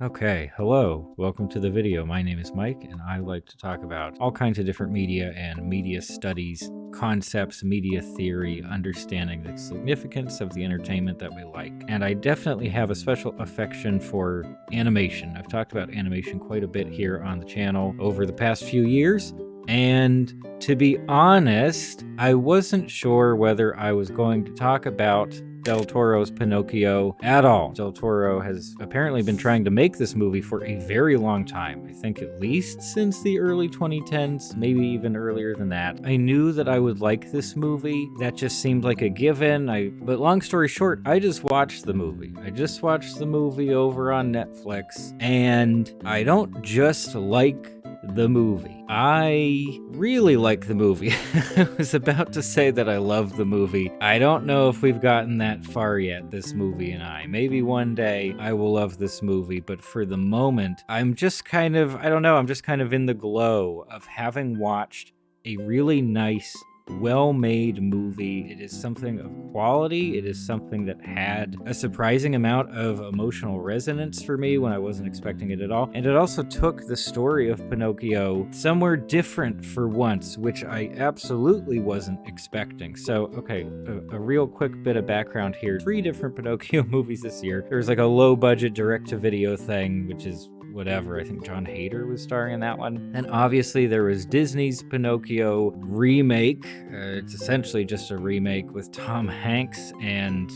Okay, hello. Welcome to the video. My name is Mike, and I like to talk about all kinds of different media and media studies, concepts, media theory, understanding the significance of the entertainment that we like. And I definitely have a special affection for animation. I've talked about animation quite a bit here on the channel over the past few years. And to be honest, I wasn't sure whether I was going to talk about Del Toro's Pinocchio at all. Del Toro has apparently been trying to make this movie for a very long time. I think at least since the early 2010s, maybe even earlier than that. I knew that I would like this movie. That just seemed like a given. But long story short, I just watched the movie. I just watched the movie over on Netflix, and I don't just like the movie. I really like the movie. I was about to say that I love the movie. I don't know if we've gotten that far yet, this movie and I. Maybe one day I will love this movie, but for the moment, I'm just kind of, I don't know, I'm just kind of in the glow of having watched a really nice, well-made movie. It is something of quality. It is something that had a surprising amount of emotional resonance for me when I wasn't expecting it at all. And it also took the story of Pinocchio somewhere different for once, which I absolutely wasn't expecting. So, okay, a real quick bit of background here. 3 different Pinocchio movies this year. There's like a low-budget direct-to-video thing, which is whatever. I think John Hader was starring in that one. And obviously there was Disney's Pinocchio remake. It's essentially just a remake with Tom Hanks and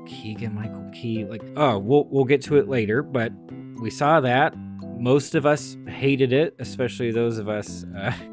Keegan-Michael Key. We'll get to it later, but we saw that. Most of us hated it, especially those of us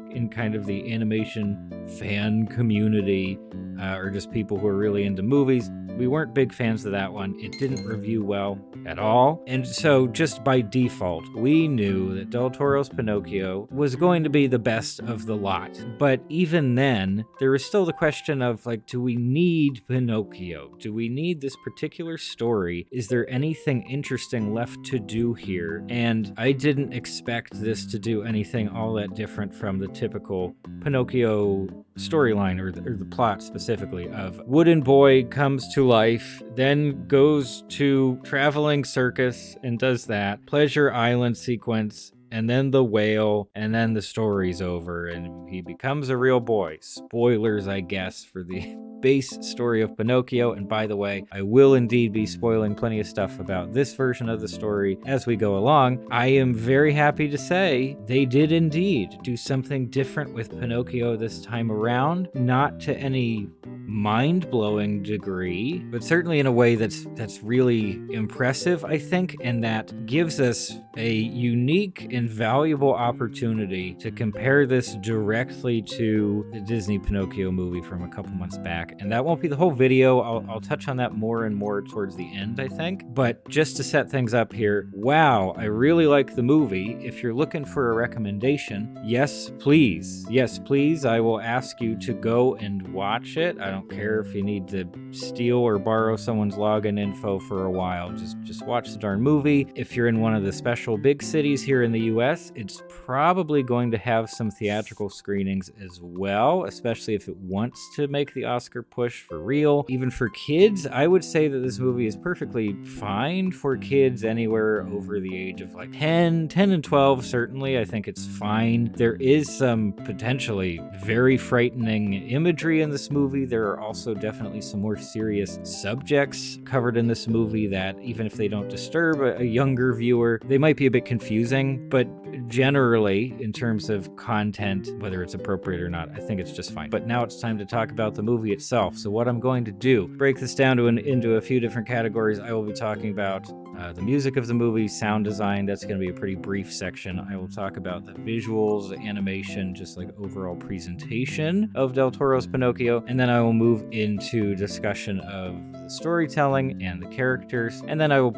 in kind of the animation fan community, or just people who are really into movies. We weren't big fans of that one. It didn't review well at all. And so just by default, we knew that Del Toro's Pinocchio was going to be the best of the lot. But even then, there was still the question of, like, do we need Pinocchio? Do we need this particular story? Is there anything interesting left to do here? And I didn't expect this to do anything all that different from the typical Pinocchio storyline, or the plot specifically, of wooden boy comes to life, then goes to traveling circus and does that, Pleasure Island sequence, and then the whale, and then the story's over, and he becomes a real boy. Spoilers, I guess, for the base story of Pinocchio. And by the way, I will indeed be spoiling plenty of stuff about this version of the story as we go along. I am very happy to say they did indeed do something different with Pinocchio this time around. Not to any mind-blowing degree, but certainly in a way that's really impressive, I think, and that gives us a unique and valuable opportunity to compare this directly to the Disney Pinocchio movie from a couple months back. And that won't be the whole video. I'll touch on that more and more towards the end, I think. But just to set things up here, wow, I really like the movie. If you're looking for a recommendation, yes, please. Yes, please. I will ask you to go and watch it. I don't care if you need to steal or borrow someone's login info for a while. Just watch the darn movie. If you're in one of the special big cities here in the US, it's probably going to have some theatrical screenings as well, especially if it wants to make the Oscar push for real. Even for kids, I would say that this movie is perfectly fine for kids anywhere over the age of like 10 and 12, certainly. I think it's fine. There is some potentially very frightening imagery in this movie. There are also definitely some more serious subjects covered in this movie that, even if they don't disturb a younger viewer, they might be a bit confusing. But generally, in terms of content, whether it's appropriate or not, I think it's just fine. But now it's time to talk about the movie itself. So what I'm going to do, break this down into a few different categories. I will be talking about the music of the movie, sound design. That's going to be a pretty brief section. I will talk about the visuals, animation, just like overall presentation of Del Toro's Pinocchio. And then I will move into discussion of the storytelling and the characters. And then I will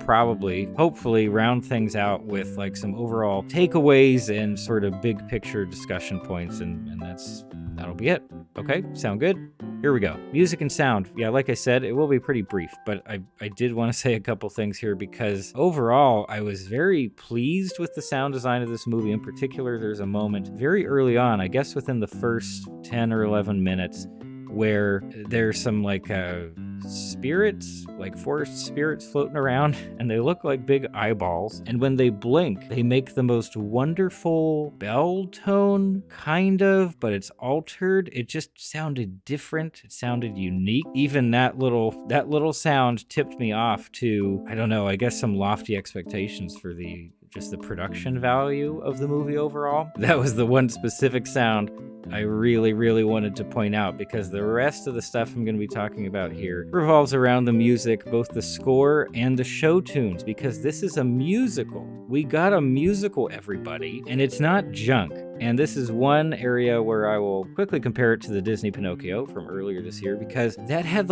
hopefully round things out with like some overall takeaways and sort of big picture discussion points. And that'll be it. Okay, sound good? Here we go. Music and sound. Yeah, like I said, it will be pretty brief, but I did want to say a couple things here because overall, I was very pleased with the sound design of this movie. In particular, there's a moment very early on, I guess within the first 10 or 11 minutes, where there's some like spirits, like forest spirits floating around, and they look like big eyeballs. And when they blink, they make the most wonderful bell tone, kind of, but it's altered. It just sounded different. It sounded unique. Even that little sound tipped me off to, I don't know, I guess some lofty expectations for just the production value of the movie overall. That was the one specific sound I really, really wanted to point out, because the rest of the stuff I'm going to be talking about here revolves around the music, both the score and the show tunes, because this is a musical. We got a musical, everybody, and it's not junk. And this is one area where I will quickly compare it to the Disney Pinocchio from earlier this year, because that had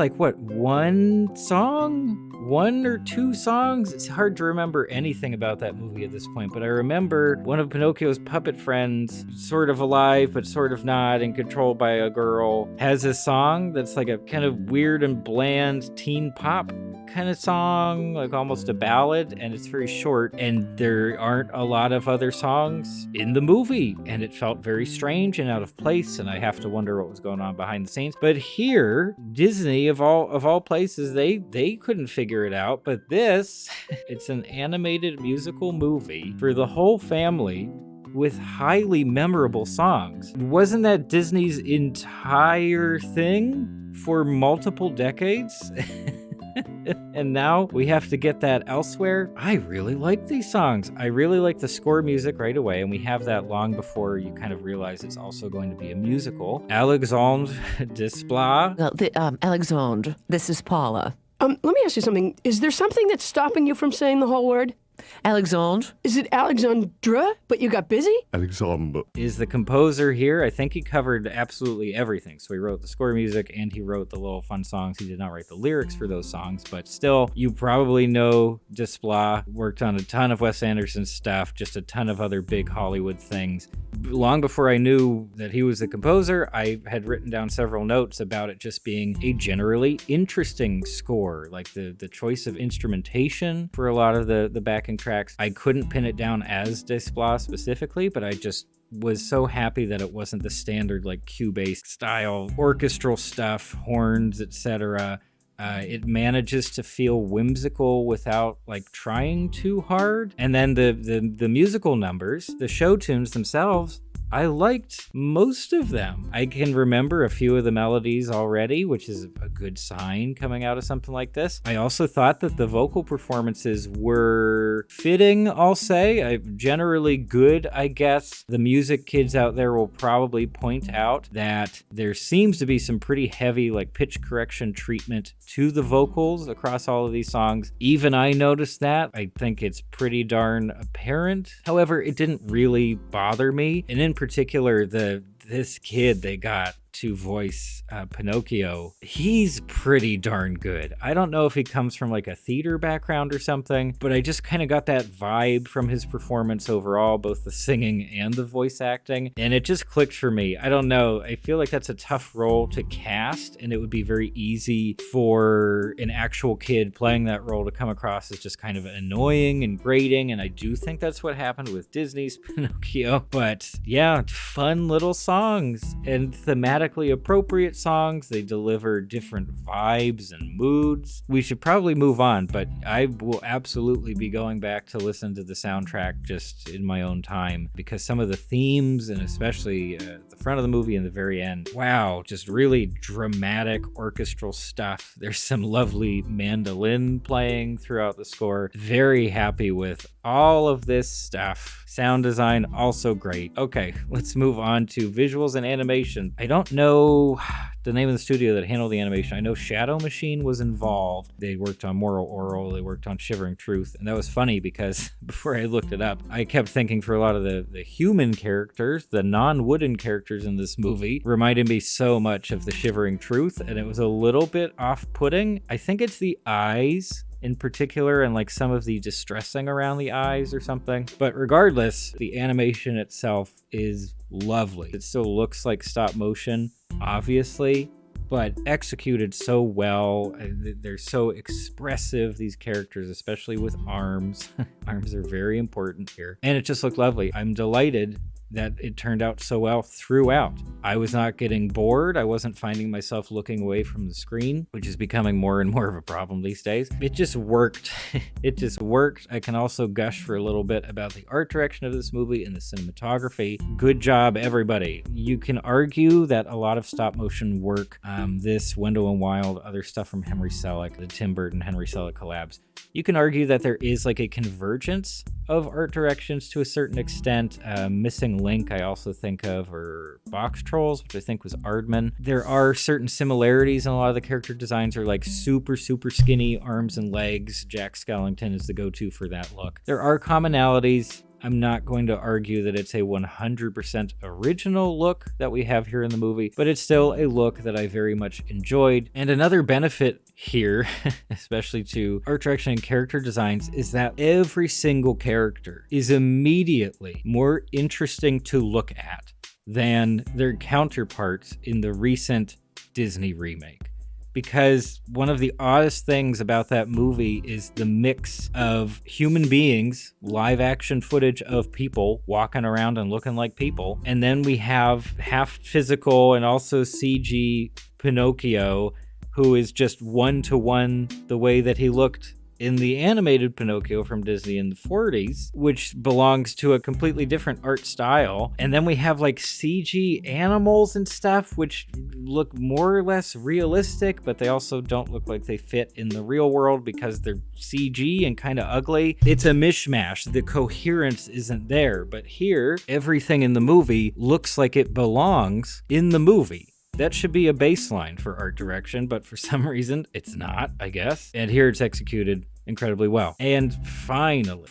one or two songs? It's hard to remember anything about that movie at this point, but I remember one of Pinocchio's puppet friends, sort of alive, but sort of not, and controlled by a girl, has a song that's like a kind of weird and bland teen pop kind of song, like almost a ballad, and it's very short, and there aren't a lot of other songs in the movie, and it felt very strange and out of place, and I have to wonder what was going on behind the scenes. But here, Disney, of all places, they couldn't figure it out, but this, it's an animated musical movie for the whole family with highly memorable songs. Wasn't that Disney's entire thing for multiple decades? And now we have to get that elsewhere. I really like these songs. I really like the score music right away, and we have that long before you kind of realize it's also going to be a musical. Alexandre Desplat. Well, Alexandre, this is Paula. Let me ask you something. Is there something that's stopping you from saying the whole word? Alexandre? Is it Alexandra, but you got busy? Alexandre is the composer here. I think he covered absolutely everything. So he wrote the score music and he wrote the little fun songs. He did not write the lyrics for those songs, but still, you probably know Desplat worked on a ton of Wes Anderson stuff, just a ton of other big Hollywood things. Long before I knew that he was the composer, I had written down several notes about it just being a generally interesting score, like the choice of instrumentation for a lot of the backing tracks. I couldn't pin it down as Desplat specifically, but I just was so happy that it wasn't the standard like cue-based style orchestral stuff, horns, etc. It manages to feel whimsical without like trying too hard. And then the musical numbers, the show tunes themselves, I liked most of them. I can remember a few of the melodies already, which is a good sign coming out of something like this. I also thought that the vocal performances were fitting, I'll say. Generally good, I guess. The music kids out there will probably point out that there seems to be some pretty heavy like pitch correction treatment to the vocals across all of these songs. Even I noticed that. I think it's pretty darn apparent. However, it didn't really bother me. And in particular, this kid they got to voice Pinocchio, he's pretty darn good. I don't know if he comes from like a theater background or something, but I just kind of got that vibe from his performance overall, both the singing and the voice acting, and it just clicked for me. I don't know. I feel like that's a tough role to cast, and it would be very easy for an actual kid playing that role to come across as just kind of annoying and grating, and I do think that's what happened with Disney's Pinocchio. But yeah, fun little songs and thematically appropriate songs. They deliver different vibes and moods. We should probably move on, but I will absolutely be going back to listen to the soundtrack just in my own time, because some of the themes, and especially the front of the movie and the very end, wow, just really dramatic orchestral stuff. There's some lovely mandolin playing throughout the score. Very happy with all of this stuff. Sound design, also great. Okay, let's move on to visuals and animation. I don't know the name of the studio that handled the animation. I know Shadow Machine was involved. They worked on Moral Oral, they worked on Shivering Truth, and that was funny because before I looked it up, I kept thinking for a lot of the human characters, the non-wooden characters in this movie, reminded me so much of the Shivering Truth, and it was a little bit off-putting. I think it's the eyes in particular, and like some of the distressing around the eyes or something. But regardless, the animation itself is lovely. It still looks like stop motion, obviously, but executed so well. They're so expressive, these characters, especially with arms. Arms are very important here. And it just looked lovely. I'm delighted that it turned out so well throughout. I was not getting bored. I wasn't finding myself looking away from the screen, which is becoming more and more of a problem these days. It just worked. It just worked. I can also gush for a little bit about the art direction of this movie and the cinematography. Good job, everybody. You can argue that a lot of stop motion work, this, Wendell and Wild, other stuff from Henry Selick, the Tim Burton Henry Selick collabs, you can argue that there is like a convergence of art directions to a certain extent. Missing Link, I also think of, or Box Trolls, which I think was Aardman. There are certain similarities in a lot of the character designs are like super skinny arms and legs. Jack Skellington is the go-to for that look. There are commonalities. I'm not going to argue that it's a 100% original look that we have here in the movie, but it's still a look that I very much enjoyed. And another benefit here, especially to art direction and character designs, is that every single character is immediately more interesting to look at than their counterparts in the recent Disney remake. Because one of the oddest things about that movie is the mix of human beings, live action footage of people walking around and looking like people, and then we have half physical and also CG Pinocchio, who is just one-to-one the way that he looked in the animated Pinocchio from Disney in the 40s, which belongs to a completely different art style. And then we have like CG animals and stuff, which look more or less realistic, but they also don't look like they fit in the real world because they're CG and kind of ugly. It's a mishmash. The coherence isn't there. But here, everything in the movie looks like it belongs in the movie. That should be a baseline for art direction, but for some reason, it's not, I guess. And here it's executed incredibly well. And finally,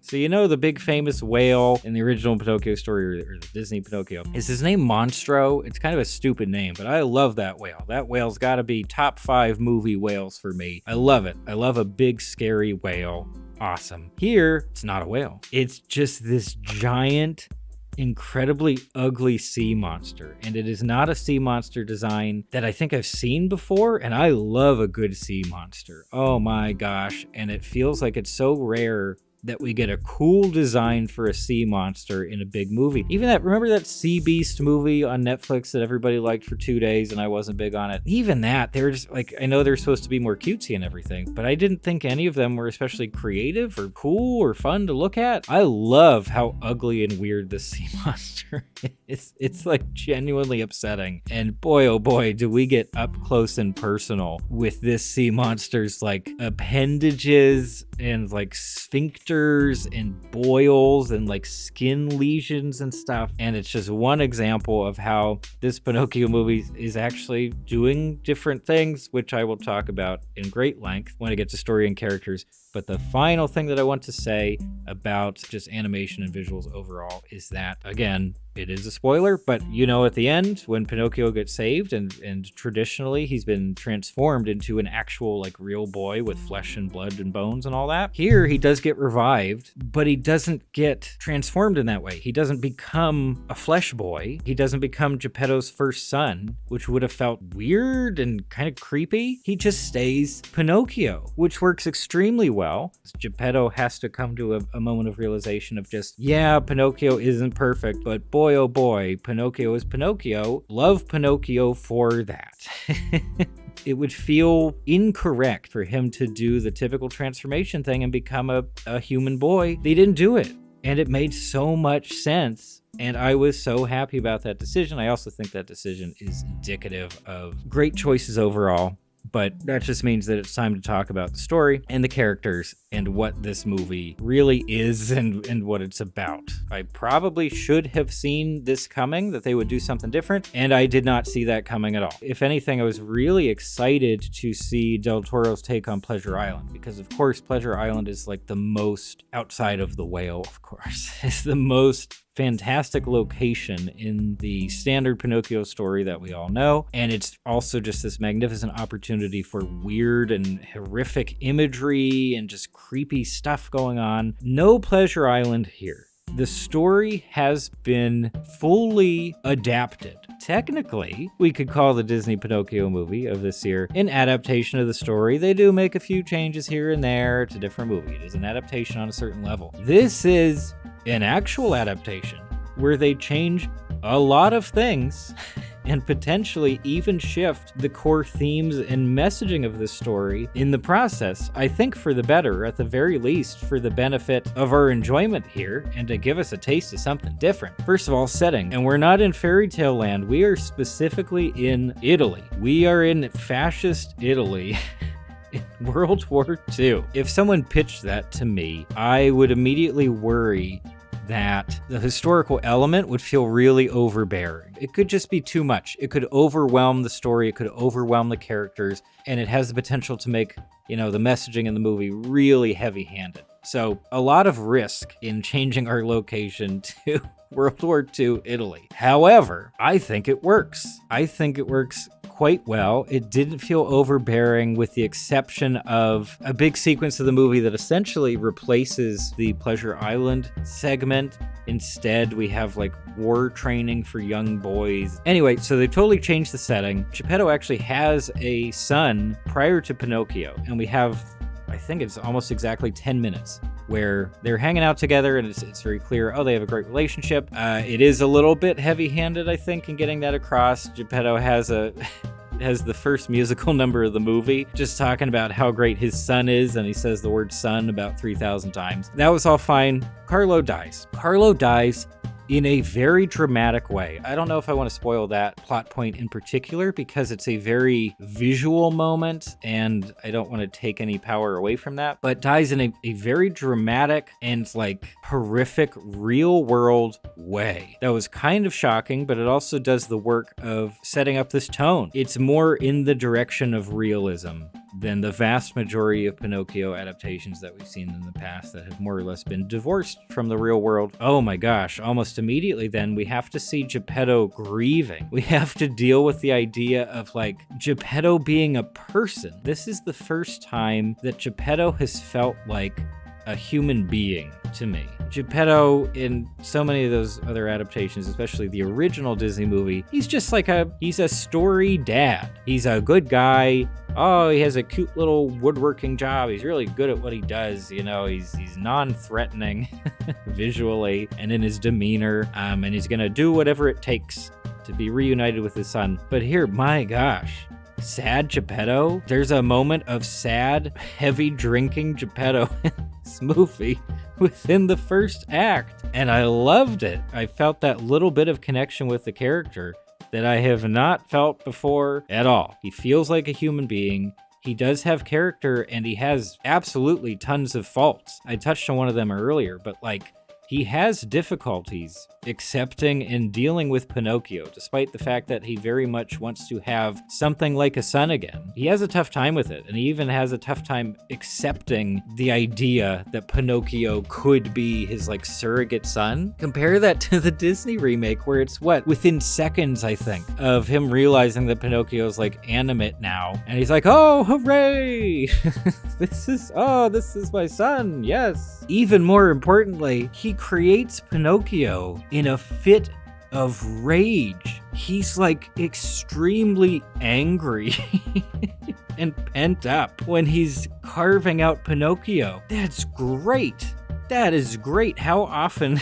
so you know the big famous whale in the original Pinocchio story, or the Disney Pinocchio, is his name Monstro? It's kind of a stupid name, but I love that whale. That whale's got to be top 5 movie whales for me. I love it. I love a big, scary whale. Awesome. Here, it's not a whale. It's just this giant, incredibly ugly sea monster, and it is not a sea monster design that I think I've seen before, and I love a good sea monster. Oh my gosh, and it feels like it's so rare that we get a cool design for a sea monster in a big movie. Even that, remember that Sea Beast movie on Netflix that everybody liked for 2 days and I wasn't big on it? Even that, they're just like, I know they're supposed to be more cutesy and everything, but I didn't think any of them were especially creative or cool or fun to look at. I love how ugly and weird this sea monster is. It's like genuinely upsetting. And boy, oh boy, do we get up close and personal with this sea monster's like appendages and like sphincters and boils and like skin lesions and stuff. And it's just one example of how this Pinocchio movie is actually doing different things, which I will talk about in great length when I get to story and characters. But the final thing that I want to say about just animation and visuals overall is that, again, it is a spoiler, but you know, at the end when Pinocchio gets saved and traditionally he's been transformed into an actual like real boy with flesh and blood and bones and all that. Here he does get revived, but he doesn't get transformed in that way. He doesn't become a flesh boy. He doesn't become Geppetto's first son, which would have felt weird and kind of creepy. He just stays Pinocchio, which works extremely well. Geppetto has to come to a moment of realization of just, yeah, Pinocchio isn't perfect, but boy, oh boy, Pinocchio is Pinocchio. Love Pinocchio for that. It would feel incorrect for him to do the typical transformation thing and become a human boy. They didn't do it, and it made so much sense. And I was so happy about that decision. I also think that decision is indicative of great choices overall. But that just means that it's time to talk about the story and the characters and what this movie really is and what it's about. I probably should have seen this coming, that they would do something different, and I did not see that coming at all. If anything, I was really excited to see Del Toro's take on Pleasure Island, because of course Pleasure Island is like the most, outside of the whale of course, is the most fantastic location in the standard Pinocchio story that we all know. And it's also just this magnificent opportunity for weird and horrific imagery and just creepy stuff going on. No Pleasure Island here. The story has been fully adapted. Technically, we could call the Disney Pinocchio movie of this year an adaptation of the story. They do make a few changes here and there. It's a different movie. It is an adaptation on a certain level. This is an actual adaptation where they change a lot of things and potentially even shift the core themes and messaging of the story in the process, I think for the better, at the very least for the benefit of our enjoyment here and to give us a taste of something different. First of all, setting. And we're not in fairy tale land. We are specifically in Italy. We are in fascist Italy. World War II. If someone pitched that to me, I would immediately worry that the historical element would feel really overbearing. It could just be too much. It could overwhelm the story, it could overwhelm the characters, and it has the potential to make, the messaging in the movie really heavy-handed. So a lot of risk in changing our location to World War II Italy. However, I think it works. I think it works quite well. It didn't feel overbearing with the exception of a big sequence of the movie that essentially replaces the Pleasure Island segment. Instead, we have war training for young boys. Anyway, so they totally changed the setting. Geppetto actually has a son prior to Pinocchio, and we have, I think it's almost exactly 10 minutes where they're hanging out together, and it's very clear, they have a great relationship. It is a little bit heavy-handed, I think, in getting that across. Geppetto has the first musical number of the movie, just talking about how great his son is, and he says the word son about 3,000 times. That was all fine. Carlo dies. Carlo dies in a very dramatic way. I don't know if I want to spoil that plot point in particular because it's a very visual moment and I don't want to take any power away from that, but dies in a very dramatic and horrific real world way. That was kind of shocking, but it also does the work of setting up this tone. It's more in the direction of realism than the vast majority of Pinocchio adaptations that we've seen in the past that have more or less been divorced from the real world. Oh my gosh, almost immediately then we have to see Geppetto grieving. We have to deal with the idea of Geppetto being a person. This is the first time that Geppetto has felt like a human being to me. Geppetto, in so many of those other adaptations, especially the original Disney movie, he's just he's a story dad. He's a good guy. Oh, he has a cute little woodworking job. He's really good at what he does. He's non-threatening visually and in his demeanor. And he's gonna do whatever it takes to be reunited with his son. But here, my gosh, sad Geppetto. There's a moment of sad, heavy drinking Geppetto in this movie within the first act. And I loved it. I felt that little bit of connection with the character that I have not felt before at all. He feels like a human being. He does have character and he has absolutely tons of faults. I touched on one of them earlier, but he has difficulties accepting and dealing with Pinocchio, despite the fact that he very much wants to have something like a son again. He has a tough time with it, and he even has a tough time accepting the idea that Pinocchio could be his surrogate son. Compare that to the Disney remake, where it's within seconds, I think, of him realizing that Pinocchio's animate now, and he's oh, hooray! This is my son, yes! Even more importantly, he creates Pinocchio in a fit of rage. He's extremely angry and pent up when he's carving out Pinocchio. That's great. That is great. How often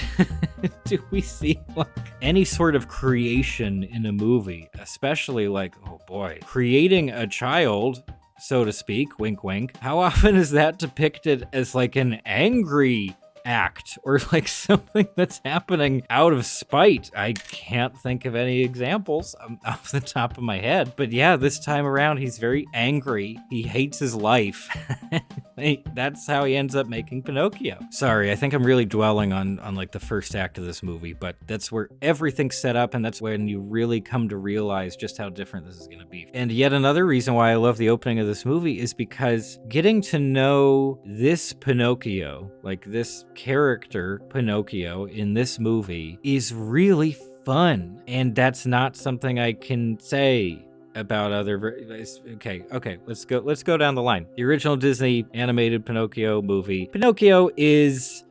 do we see any sort of creation in a movie, especially oh boy, creating a child, so to speak, wink wink. How often is that depicted as an angry act or something that's happening out of spite? I can't think of any examples off the top of my head, but yeah, this time around he's very angry. He hates his life. That's how he ends up making Pinocchio. Sorry, I think I'm really dwelling on the first act of this movie, but that's where everything's set up, and that's when you really come to realize just how different this is going to be. And yet another reason why I love the opening of this movie is because getting to know this Pinocchio, this character Pinocchio in this movie, is really fun, and that's not something I can say about other okay, let's go down the line. The original Disney animated Pinocchio movie. Pinocchio is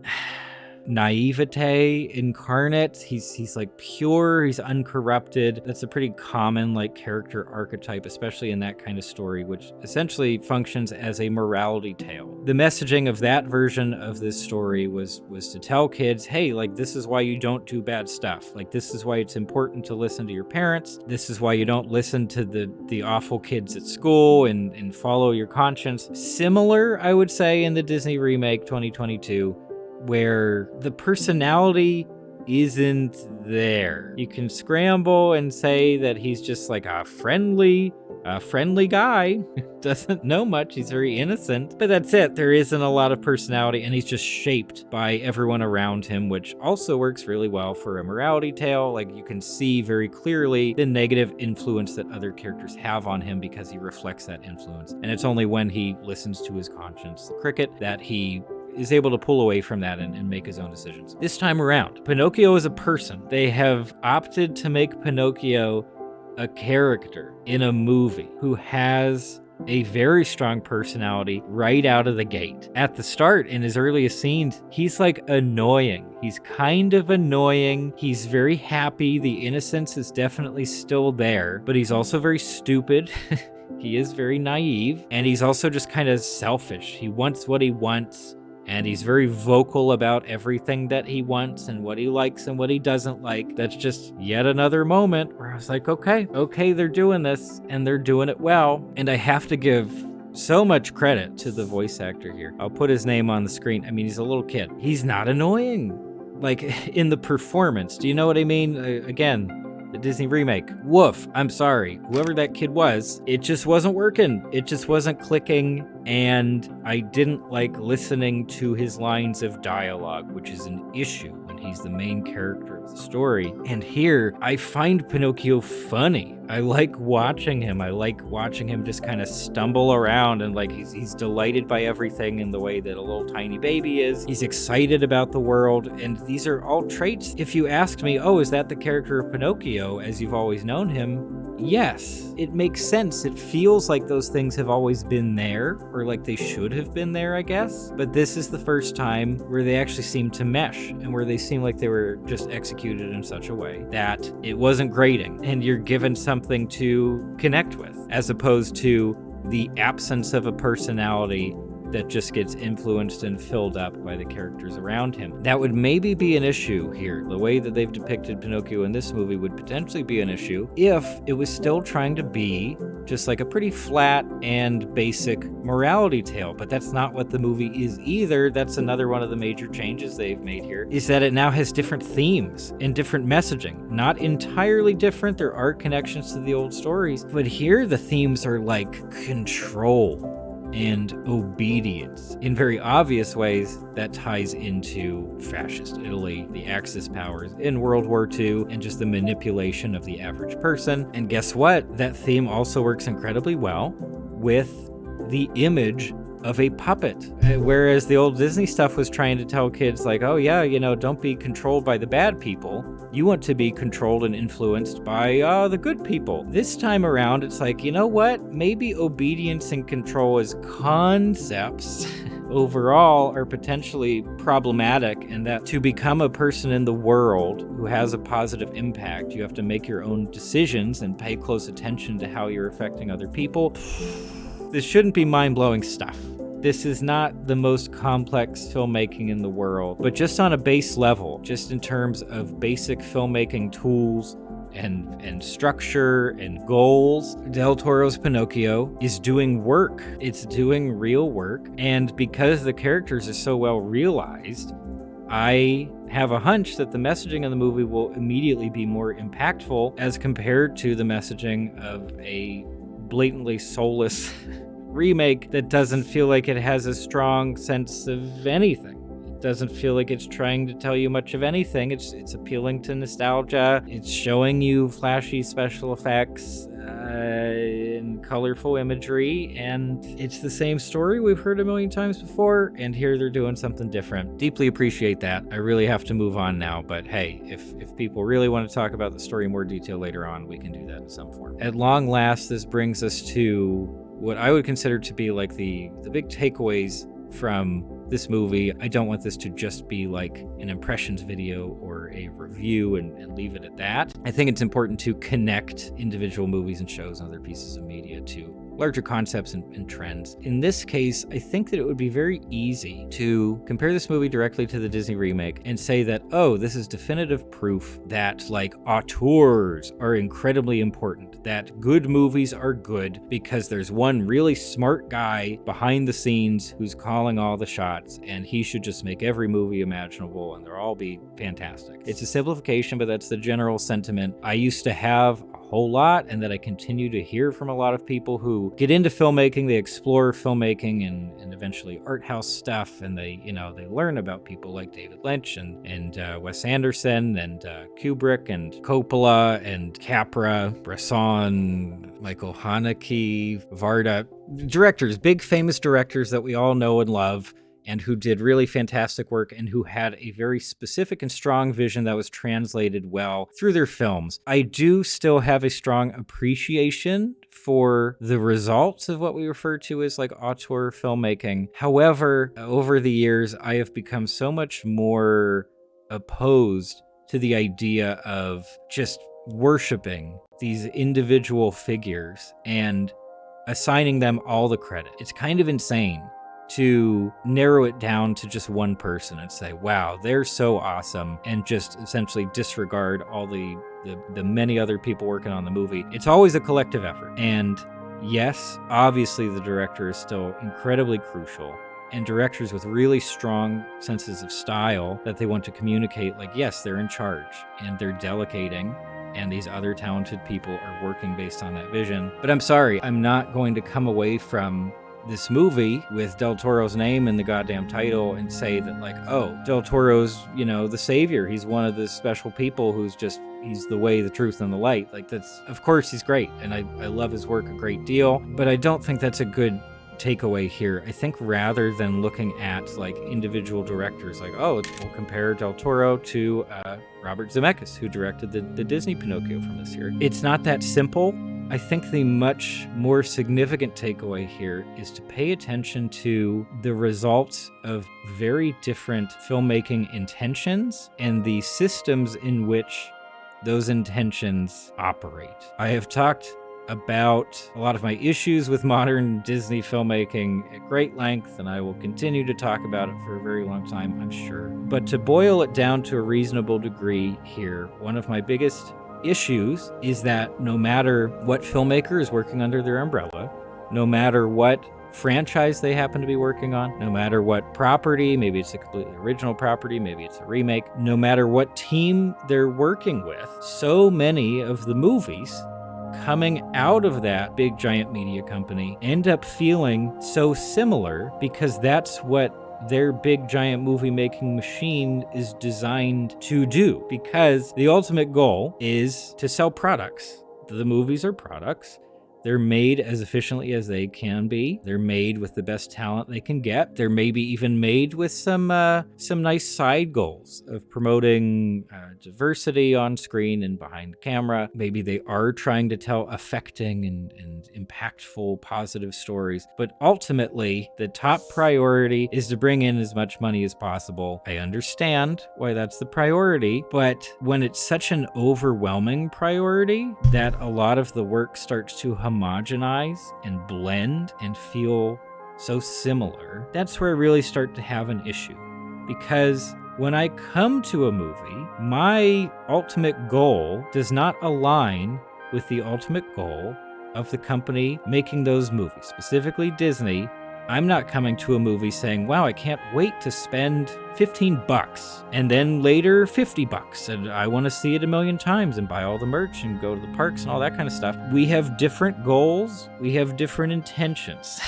naivete incarnate. He's like pure, he's uncorrupted. That's a pretty common like character archetype, especially in that kind of story, which essentially functions as a morality tale. The messaging of that version of this story was to tell kids, hey, like this is why you don't do bad stuff. Like this is why it's important to listen to your parents. This is why you don't listen to the awful kids at school and follow your conscience. Similar, I would say, in the Disney remake 2022, where the personality isn't there. You can scramble and say that he's just like a friendly guy. Doesn't know much. He's very innocent, but that's it. There isn't a lot of personality, and he's just shaped by everyone around him, which also works really well for a morality tale. Like you can see very clearly the negative influence that other characters have on him because he reflects that influence. And it's only when he listens to his conscience, the cricket, that he is able to pull away from that and make his own decisions. This time around, Pinocchio is a person. They have opted to make Pinocchio a character in a movie who has a very strong personality right out of the gate. At the start, in his earliest scenes, he's like annoying. He's kind of annoying. He's very happy. The innocence is definitely still there, but he's also very stupid. He is very naive, and he's also just kind of selfish. He wants what he wants. And he's very vocal about everything that he wants and what he likes and what he doesn't like. That's just yet another moment where I was like, okay, they're doing this and they're doing it well. And I have to give so much credit to the voice actor here. I'll put his name on the screen. I mean, he's a little kid. He's not annoying. Like in the performance. Do you know what I mean? Again, the Disney remake. Woof. I'm sorry. Whoever that kid was, it just wasn't working. It just wasn't clicking. And I didn't like listening to his lines of dialogue, which is an issue when he's the main character of the story. And here, I find Pinocchio funny. I like watching him. I like watching him just kind of stumble around and like he's delighted by everything in the way that a little tiny baby is. He's excited about the world. And these are all traits. If you asked me, oh, is that the character of Pinocchio as you've always known him? Yes, it makes sense. It feels like those things have always been there, or like they should have been there, I guess. But this is the first time where they actually seem to mesh and where they seem like they were just executed in such a way that it wasn't grating and you're given something to connect with, as opposed to the absence of a personality that just gets influenced and filled up by the characters around him. That would maybe be an issue here. The way that they've depicted Pinocchio in this movie would potentially be an issue if it was still trying to be just like a pretty flat and basic morality tale. But that's not what the movie is either. That's another one of the major changes they've made here, is that it now has different themes and different messaging. Not entirely different. There are connections to the old stories, but here the themes are like control and obedience. In very obvious ways, that ties into fascist Italy, the Axis powers in World War II, and just the manipulation of the average person. And guess what? That theme also works incredibly well with the image of a puppet. Whereas the old Disney stuff was trying to tell kids like, oh yeah, don't be controlled by the bad people. You want to be controlled and influenced by the good people. This time around, it's like, you know what? Maybe obedience and control as concepts overall are potentially problematic, and that to become a person in the world who has a positive impact, you have to make your own decisions and pay close attention to how you're affecting other people. This shouldn't be mind-blowing stuff. This is not the most complex filmmaking in the world, but just on a base level, just in terms of basic filmmaking tools and structure and goals, Del Toro's Pinocchio is doing work. It's doing real work. And because the characters are so well realized, I have a hunch that the messaging of the movie will immediately be more impactful as compared to the messaging of a blatantly soulless remake that doesn't feel like it has a strong sense of anything. It doesn't feel like it's trying to tell you much of anything. It's appealing to nostalgia. It's showing you flashy special effects and colorful imagery, and it's the same story we've heard a million times before, and here they're doing something different. Deeply appreciate that. I really have to move on now, but hey, if people really want to talk about the story in more detail later on, we can do that in some form. At long last, this brings us to what I would consider to be like the big takeaways from this movie. I don't want this to just be like an impressions video or a review and leave it at that. I think it's important to connect individual movies and shows and other pieces of media to larger concepts and trends. In this case, I think that it would be very easy to compare this movie directly to the Disney remake and say that, oh, this is definitive proof that like auteurs are incredibly important, that good movies are good because there's one really smart guy behind the scenes who's calling all the shots, and he should just make every movie imaginable and they'll all be fantastic. It's a simplification, but that's the general sentiment I used to have a whole lot, and that I continue to hear from a lot of people who get into filmmaking. They explore filmmaking and eventually art house stuff, and they learn about people like David Lynch and Wes Anderson and Kubrick and Coppola and Capra, Bresson, Michael Haneke, Varda, directors, big famous directors that we all know and love, and who did really fantastic work and who had a very specific and strong vision that was translated well through their films. I do still have a strong appreciation for the results of what we refer to as like auteur filmmaking. However, over the years, I have become so much more opposed to the idea of just worshiping these individual figures and assigning them all the credit. It's kind of insane to narrow it down to just one person and say, wow, they're so awesome, and just essentially disregard all the many other people working on the movie. It's always a collective effort. And yes, obviously the director is still incredibly crucial, and directors with really strong senses of style that they want to communicate, like, yes, they're in charge and they're delegating, and these other talented people are working based on that vision. But I'm sorry, I'm not going to come away from this movie with Del Toro's name in the goddamn title and say that, like, oh, Del Toro's, the savior. He's one of the special people he's the way, the truth, and the light. Like, that's, of course, he's great, and I love his work a great deal, but I don't think that's a good takeaway here. I think rather than looking at like individual directors, like, oh, we'll compare Del Toro to Robert Zemeckis, who directed the Disney Pinocchio from this year. It's not that simple. I think the much more significant takeaway here is to pay attention to the results of very different filmmaking intentions and the systems in which those intentions operate. I have talked about a lot of my issues with modern Disney filmmaking at great length, and I will continue to talk about it for a very long time, I'm sure. But to boil it down to a reasonable degree here, one of my biggest issues is that no matter what filmmaker is working under their umbrella, no matter what franchise they happen to be working on, no matter what property, maybe it's a completely original property, maybe it's a remake, no matter what team they're working with, so many of the movies coming out of that big giant media company end up feeling so similar because that's what their big giant movie making machine is designed to do, because the ultimate goal is to sell products. The movies are products. They're made as efficiently as they can be. They're made with the best talent they can get. They're maybe even made with some nice side goals of promoting diversity on screen and behind camera. Maybe they are trying to tell affecting and impactful, positive stories. But ultimately, the top priority is to bring in as much money as possible. I understand why that's the priority, but when it's such an overwhelming priority that a lot of the work starts to homogenize and blend and feel so similar, that's where I really start to have an issue. Because when I come to a movie, my ultimate goal does not align with the ultimate goal of the company making those movies, specifically Disney. I'm not coming to a movie saying, wow, I can't wait to spend $15 and then later $50 and I want to see it a million times and buy all the merch and go to the parks and all that kind of stuff. We have different goals. We have different intentions.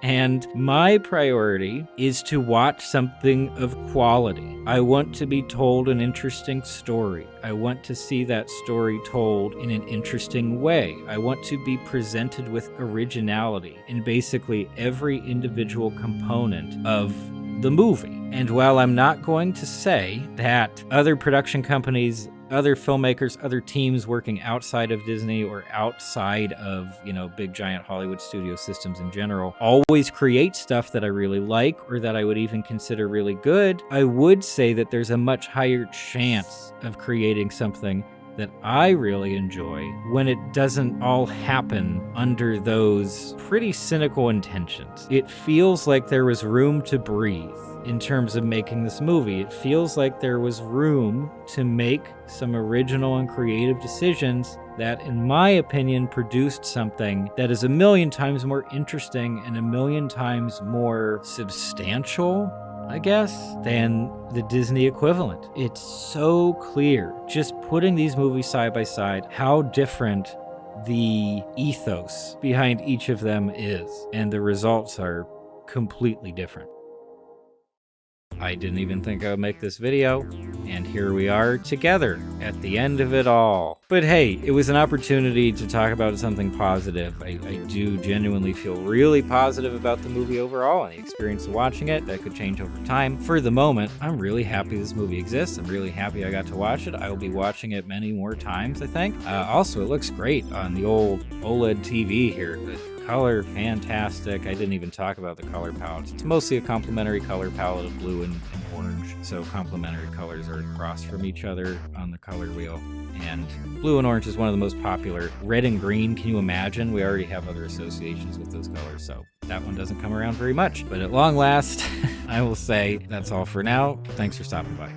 And my priority is to watch something of quality. I want to be told an interesting story. I want to see that story told in an interesting way. I want to be presented with originality in basically every individual component of the movie. And while I'm not going to say that other production companies other filmmakers, other teams working outside of Disney or outside of, big giant Hollywood studio systems in general, always create stuff that I really like or that I would even consider really good, I would say that there's a much higher chance of creating something that I really enjoy when it doesn't all happen under those pretty cynical intentions. It feels like there was room to breathe in terms of making this movie. It feels like there was room to make some original and creative decisions that, in my opinion, produced something that is a million times more interesting and a million times more substantial, I guess, than the Disney equivalent. It's so clear, just putting these movies side by side, how different the ethos behind each of them is, and the results are completely different. I didn't even think I would make this video, and here we are together at the end of it all. But hey, it was an opportunity to talk about something positive. I do genuinely feel really positive about the movie overall and the experience of watching it. That could change over time. For the moment, I'm really happy this movie exists. I'm really happy I got to watch it. I will be watching it many more times, I think. Also, it looks great on the old OLED TV here. Color, fantastic. I didn't even talk about the color palette. It's mostly a complementary color palette of blue and orange. So complementary colors are across from each other on the color wheel. And blue and orange is one of the most popular. Red and green, can you imagine? We already have other associations with those colors, so that one doesn't come around very much. But at long last, I will say that's all for now. Thanks for stopping by.